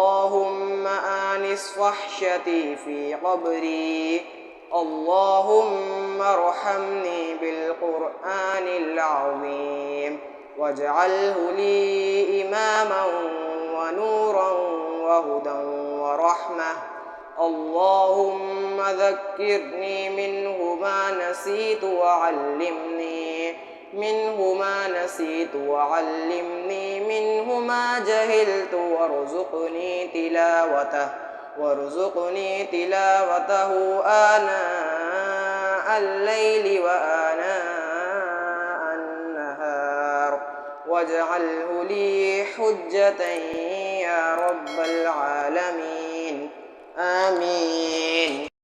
اللهم آنس وحشتي في قبري. اللهم ارحمني بالقرآن العظيم واجعله لي إماما ونورا وهدى ورحمة. اللهم ذكرني منه ما نسيت وعلمني منه ما جهلت وارزقني تلاوته آناء الليل وآناء النهار واجعله لي حجة يا رب العالمين. آمين.